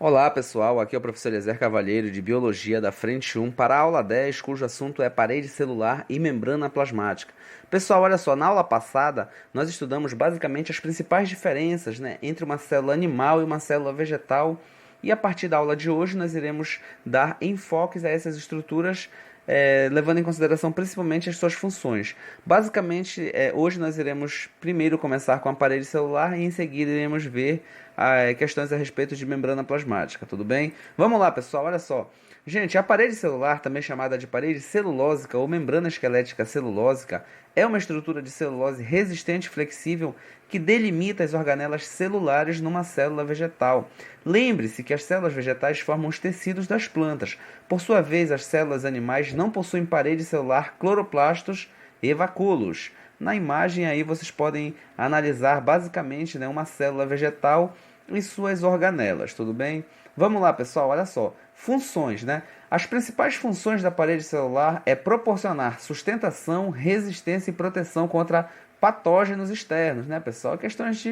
Olá pessoal, aqui é o professor Eliezer Cavalheiro de Biologia da Frente 1 para a aula 10, cujo assunto é parede celular e membrana plasmática. Pessoal, olha só, na aula passada nós estudamos basicamente as principais diferenças, entre uma célula animal e uma célula vegetal, e a partir da aula de hoje nós iremos dar enfoques a essas estruturas, levando em consideração principalmente as suas funções. Basicamente, hoje nós iremos primeiro começar com a parede celular e em seguida iremos ver questões a respeito de membrana plasmática, tudo bem? Vamos lá, pessoal, olha só. Gente, a parede celular, também chamada de parede celulósica ou membrana esquelética celulósica, é uma estrutura de celulose resistente e flexível que delimita as organelas celulares numa célula vegetal. Lembre-se que as células vegetais formam os tecidos das plantas. Por sua vez, as células animais não possuem parede celular, cloroplastos e vacúolos. Na imagem aí vocês podem analisar basicamente, uma célula vegetal e suas organelas, tudo bem? Vamos lá, pessoal, olha só. Funções, As principais funções da parede celular é proporcionar sustentação, resistência e proteção contra patógenos externos, pessoal? Questões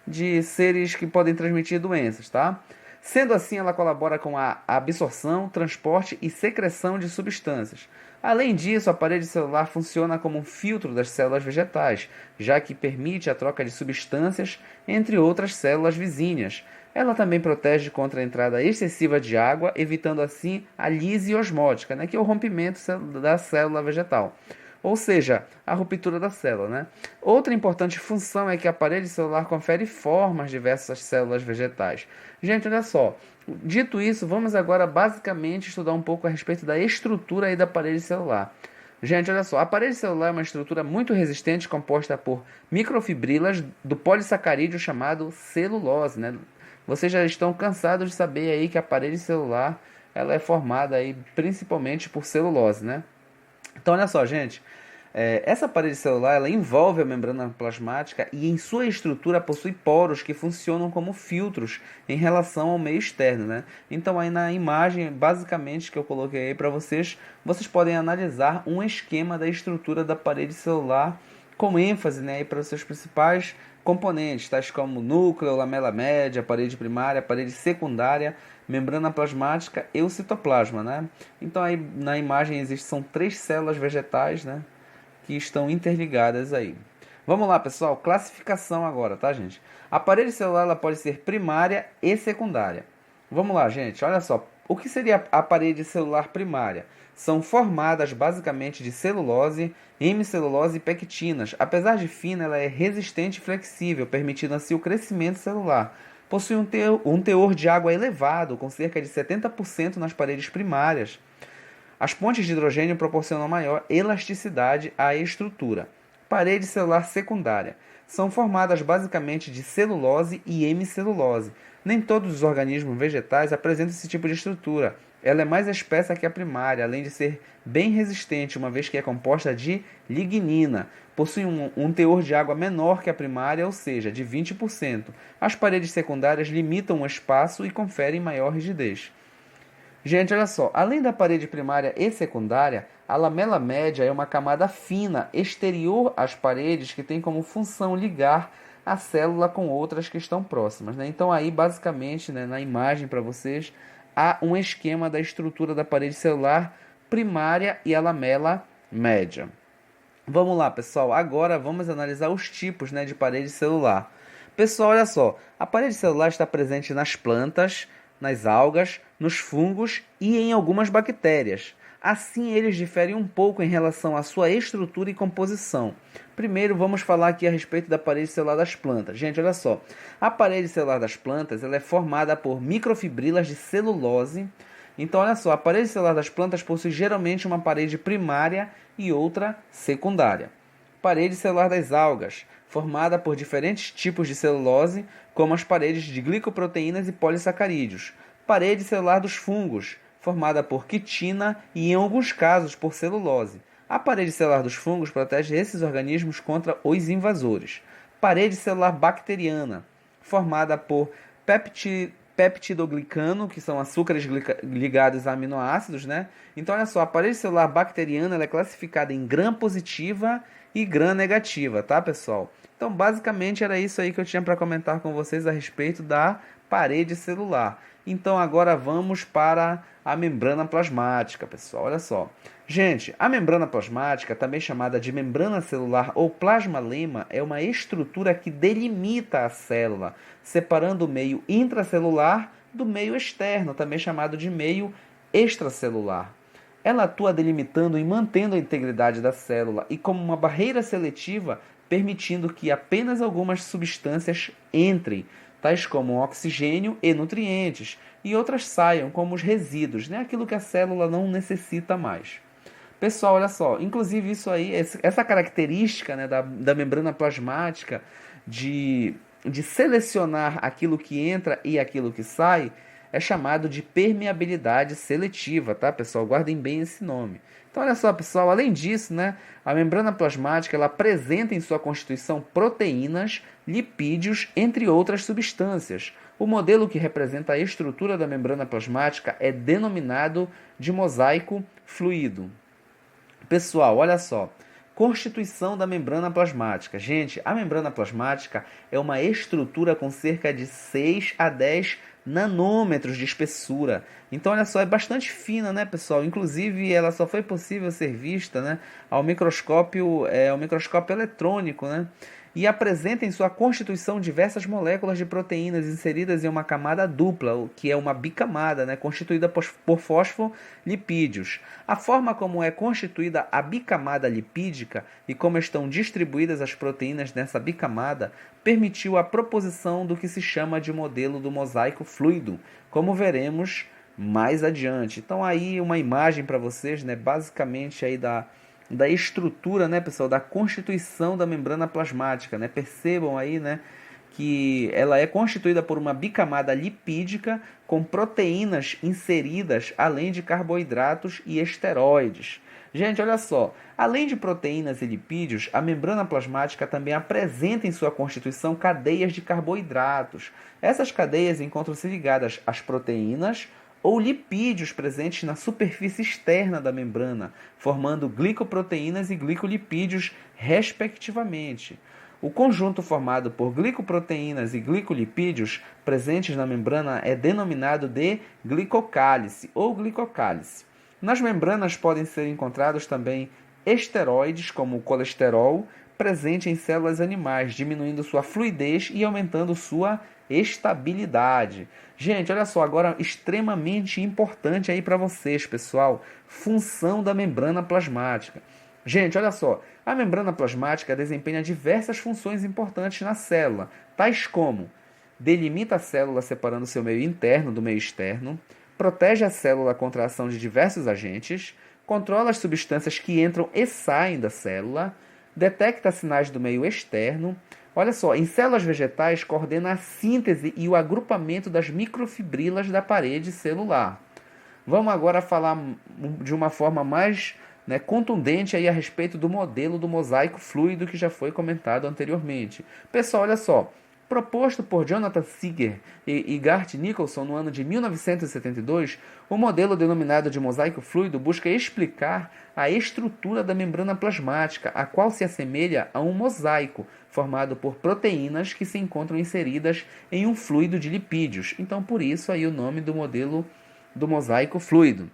de seres que podem transmitir doenças, tá? Sendo assim, ela colabora com a absorção, transporte e secreção de substâncias. Além disso, a parede celular funciona como um filtro das células vegetais, já que permite a troca de substâncias entre outras células vizinhas. Ela também protege contra a entrada excessiva de água, evitando assim a lise osmótica, que é o rompimento da célula vegetal. Ou seja, a ruptura da célula. Outra importante função é que a parede celular confere forma às diversas células vegetais. Gente, olha só. Dito isso, vamos agora basicamente estudar um pouco a respeito da estrutura aí da parede celular. Gente, olha só, a parede celular é uma estrutura muito resistente composta por microfibrilas do polissacarídeo chamado celulose, Vocês já estão cansados de saber aí que a parede celular ela é formada aí principalmente por celulose, Então, olha só, gente. Essa parede celular ela envolve a membrana plasmática e em sua estrutura possui poros que funcionam como filtros em relação ao meio externo, Então aí na imagem, basicamente, que eu coloquei aí para vocês, vocês podem analisar um esquema da estrutura da parede celular com ênfase, aí para os seus principais componentes, tais como núcleo, lamela média, parede primária, parede secundária, membrana plasmática e o citoplasma, Então aí na imagem são 3 células vegetais, que estão interligadas aí. Vamos lá, pessoal, classificação agora, tá, gente? A parede celular ela pode ser primária e secundária. Vamos lá, gente, olha só. O que seria a parede celular primária? São formadas basicamente de celulose, hemicelulose e pectinas. Apesar de fina, ela é resistente e flexível, permitindo assim o crescimento celular. Possui um teor de água elevado, com cerca de 70% nas paredes primárias. As pontes de hidrogênio proporcionam maior elasticidade à estrutura. Parede celular secundária. São formadas basicamente de celulose e hemicelulose. Nem todos os organismos vegetais apresentam esse tipo de estrutura. Ela é mais espessa que a primária, além de ser bem resistente, uma vez que é composta de lignina. Possui um teor de água menor que a primária, ou seja, de 20%. As paredes secundárias limitam o espaço e conferem maior rigidez. Gente, olha só, além da parede primária e secundária, a lamela média é uma camada fina exterior às paredes que tem como função ligar a célula com outras que estão próximas, Então aí, basicamente, na imagem para vocês, há um esquema da estrutura da parede celular primária e a lamela média. Vamos lá, pessoal, agora vamos analisar os tipos, de parede celular. Pessoal, olha só, a parede celular está presente nas plantas, nas algas, nos fungos e em algumas bactérias. Assim, eles diferem um pouco em relação à sua estrutura e composição. Primeiro, vamos falar aqui a respeito da parede celular das plantas. Gente, olha só. A parede celular das plantas ela é formada por microfibrilas de celulose. Então, olha só, a parede celular das plantas possui geralmente uma parede primária e outra secundária. Parede celular das algas, formada por diferentes tipos de celulose, como as paredes de glicoproteínas e polissacarídeos. Parede celular dos fungos, formada por quitina e, em alguns casos, por celulose. A parede celular dos fungos protege esses organismos contra os invasores. Parede celular bacteriana, formada por peptidoglicano, que são açúcares ligados a aminoácidos, Então, olha só, a parede celular bacteriana ela é classificada em gram positiva e gram negativa, tá, pessoal? Então, basicamente, era isso aí que eu tinha para comentar com vocês a respeito da parede celular. Então agora vamos para a membrana plasmática, pessoal. Olha só. Gente, a membrana plasmática, também chamada de membrana celular ou plasmalema, é uma estrutura que delimita a célula, separando o meio intracelular do meio externo, também chamado de meio extracelular. Ela atua delimitando e mantendo a integridade da célula e como uma barreira seletiva, permitindo que apenas algumas substâncias entrem, tais como oxigênio e nutrientes, e outras saiam, como os resíduos, né? Aquilo que a célula não necessita mais. Pessoal, olha só, inclusive isso aí, essa característica, né, da membrana plasmática de selecionar aquilo que entra e aquilo que sai, é chamado de permeabilidade seletiva, tá, pessoal? Guardem bem esse nome. Então, olha só, pessoal, além disso, né, a membrana plasmática ela apresenta em sua constituição proteínas, lipídios, entre outras substâncias. O modelo que representa a estrutura da membrana plasmática é denominado de mosaico fluido. Pessoal, olha só. Constituição da membrana plasmática. Gente, a membrana plasmática é uma estrutura com cerca de 6 a 10 nanômetros de espessura. Então, olha só, é bastante fina, né, pessoal? Inclusive, ela só foi possível ser vista, né, ao microscópio eletrônico, né? E apresenta em sua constituição diversas moléculas de proteínas inseridas em uma camada dupla, que é uma bicamada, né, constituída por fosfolipídios. A forma como é constituída a bicamada lipídica e como estão distribuídas as proteínas nessa bicamada permitiu a proposição do que se chama de modelo do mosaico fluido, como veremos mais adiante. Então aí uma imagem para vocês, né, basicamente aí da estrutura, né, pessoal, da constituição da membrana plasmática, né? Percebam aí, né, que ela é constituída por uma bicamada lipídica com proteínas inseridas, além de carboidratos e esteroides. Gente, olha só, além de proteínas e lipídios, a membrana plasmática também apresenta em sua constituição cadeias de carboidratos. Essas cadeias encontram-se ligadas às proteínas ou lipídios presentes na superfície externa da membrana, formando glicoproteínas e glicolipídios, respectivamente. O conjunto formado por glicoproteínas e glicolipídios presentes na membrana é denominado de glicocálice ou glicocálice. Nas membranas podem ser encontrados também esteroides, como o colesterol, presente em células animais, diminuindo sua fluidez e aumentando sua estabilidade. Gente, olha só, agora extremamente importante aí para vocês, pessoal, função da membrana plasmática. Gente, olha só, a membrana plasmática desempenha diversas funções importantes na célula, tais como delimita a célula separando seu meio interno do meio externo, protege a célula contra a ação de diversos agentes, controla as substâncias que entram e saem da célula, detecta sinais do meio externo. Olha só, em células vegetais coordena a síntese e o agrupamento das microfibrilas da parede celular. Vamos agora falar de uma forma mais, né, contundente aí a respeito do modelo do mosaico fluido que já foi comentado anteriormente. Pessoal, olha só. Proposto por Jonathan Seeger e Gart Nicholson no ano de 1972, o modelo denominado de mosaico fluido busca explicar a estrutura da membrana plasmática, a qual se assemelha a um mosaico formado por proteínas que se encontram inseridas em um fluido de lipídios. Então, por isso aí o nome do modelo do mosaico fluido.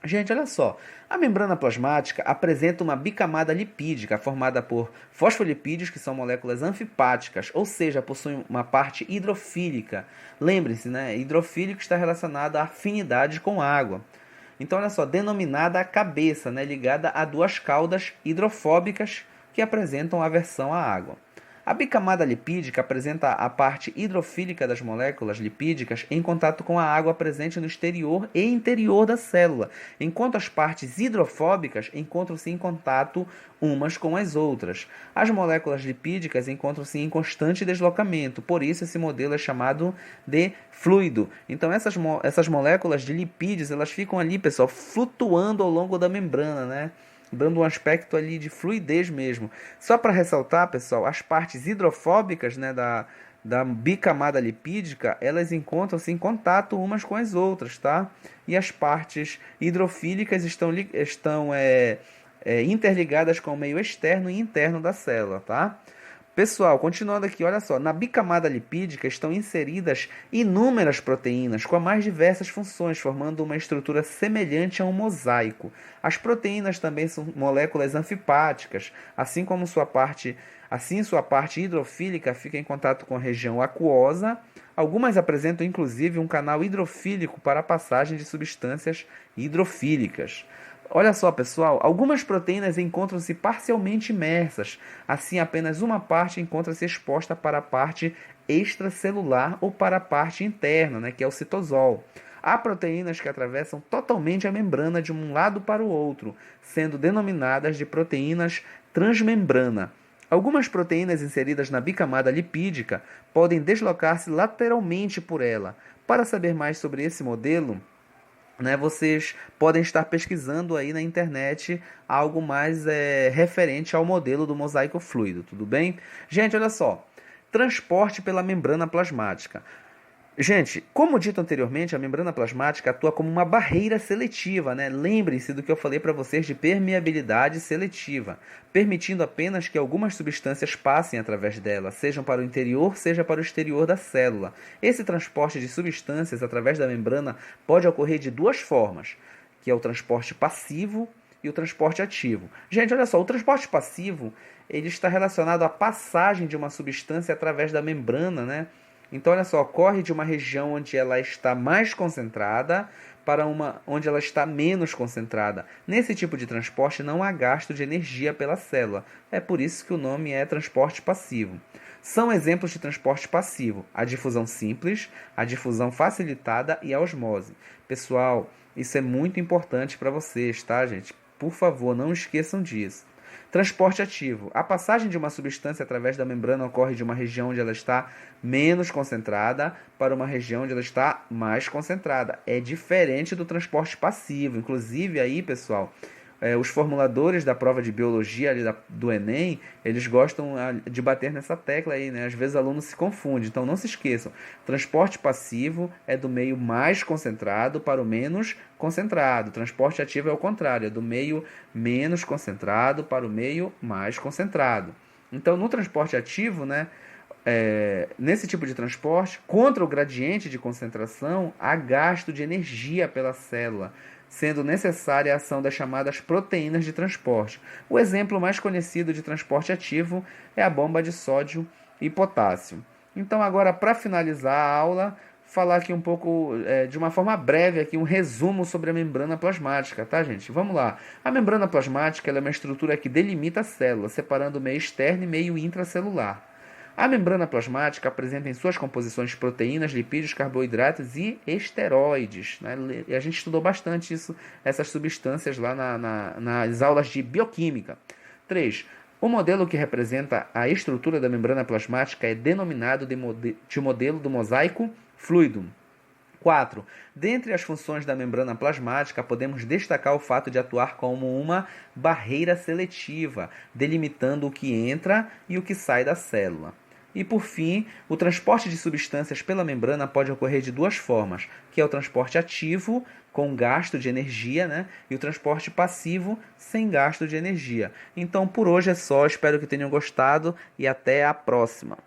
Gente, olha só, a membrana plasmática apresenta uma bicamada lipídica formada por fosfolipídios, que são moléculas anfipáticas, ou seja, possuem uma parte hidrofílica. Lembre-se, né? Hidrofílico está relacionado à afinidade com água. Então, olha só, denominada a cabeça, né? Ligada a duas caudas hidrofóbicas que apresentam aversão à água. A bicamada lipídica apresenta a parte hidrofílica das moléculas lipídicas em contato com a água presente no exterior e interior da célula, enquanto as partes hidrofóbicas encontram-se em contato umas com as outras. As moléculas lipídicas encontram-se em constante deslocamento, por isso esse modelo é chamado de fluido. Então essas moléculas de lipídios, elas ficam ali, pessoal, flutuando ao longo da membrana, né? Dando um aspecto ali de fluidez mesmo. Só para ressaltar, pessoal, as partes hidrofóbicas, né, da bicamada lipídica, elas encontram-se em contato umas com as outras, tá? E as partes hidrofílicas estão interligadas com o meio externo e interno da célula, tá? Pessoal, continuando aqui, olha só, na bicamada lipídica estão inseridas inúmeras proteínas com as mais diversas funções, formando uma estrutura semelhante a um mosaico. As proteínas também são moléculas anfipáticas, assim sua parte hidrofílica fica em contato com a região aquosa. Algumas apresentam inclusive um canal hidrofílico para a passagem de substâncias hidrofílicas. Olha só, pessoal, algumas proteínas encontram-se parcialmente imersas, assim apenas uma parte encontra-se exposta para a parte extracelular ou para a parte interna, né, que é o citosol. Há proteínas que atravessam totalmente a membrana de um lado para o outro, sendo denominadas de proteínas transmembrana. Algumas proteínas inseridas na bicamada lipídica podem deslocar-se lateralmente por ela. Para saber mais sobre esse modelo, né, vocês podem estar pesquisando aí na internet algo mais referente ao modelo do mosaico fluido, tudo bem? Gente, olha só, transporte pela membrana plasmática. Gente, como dito anteriormente, a membrana plasmática atua como uma barreira seletiva, né? Lembrem-se do que eu falei para vocês de permeabilidade seletiva, permitindo apenas que algumas substâncias passem através dela, sejam para o interior, seja para o exterior da célula. Esse transporte de substâncias através da membrana pode ocorrer de duas formas, que é o transporte passivo e o transporte ativo. Gente, olha só, o transporte passivo ele está relacionado à passagem de uma substância através da membrana, né? Então, olha só, ocorre de uma região onde ela está mais concentrada para uma onde ela está menos concentrada. Nesse tipo de transporte não há gasto de energia pela célula. É por isso que o nome é transporte passivo. São exemplos de transporte passivo: a difusão simples, a difusão facilitada e a osmose. Pessoal, isso é muito importante para vocês, tá, gente? Por favor, não esqueçam disso. Transporte ativo. A passagem de uma substância através da membrana ocorre de uma região onde ela está menos concentrada para uma região onde ela está mais concentrada. É diferente do transporte passivo. Inclusive, aí, pessoal, os formuladores da prova de biologia ali do Enem, eles gostam de bater nessa tecla aí, né? Às vezes o aluno se confunde, então não se esqueçam. Transporte passivo é do meio mais concentrado para o menos concentrado. Transporte ativo é o contrário, é do meio menos concentrado para o meio mais concentrado. Então, no transporte ativo, né? Nesse tipo de transporte, contra o gradiente de concentração, há gasto de energia pela célula, sendo necessária a ação das chamadas proteínas de transporte. O exemplo mais conhecido de transporte ativo é a bomba de sódio e potássio. Então, agora, para finalizar a aula, falar aqui um pouco, de uma forma breve, aqui, um resumo sobre a membrana plasmática, tá, gente? Vamos lá. A membrana plasmática ela é uma estrutura que delimita a célula, separando o meio externo e meio intracelular. A membrana plasmática apresenta em suas composições proteínas, lipídios, carboidratos e esteroides, né? E a gente estudou bastante essas substâncias lá nas aulas de bioquímica. 3. O modelo que representa a estrutura da membrana plasmática é denominado de modelo do mosaico fluido. 4. Dentre as funções da membrana plasmática, podemos destacar o fato de atuar como uma barreira seletiva, delimitando o que entra e o que sai da célula. E, por fim, o transporte de substâncias pela membrana pode ocorrer de duas formas, que é o transporte ativo, com gasto de energia, né? E o transporte passivo, sem gasto de energia. Então, por hoje é só. Espero que tenham gostado e até a próxima.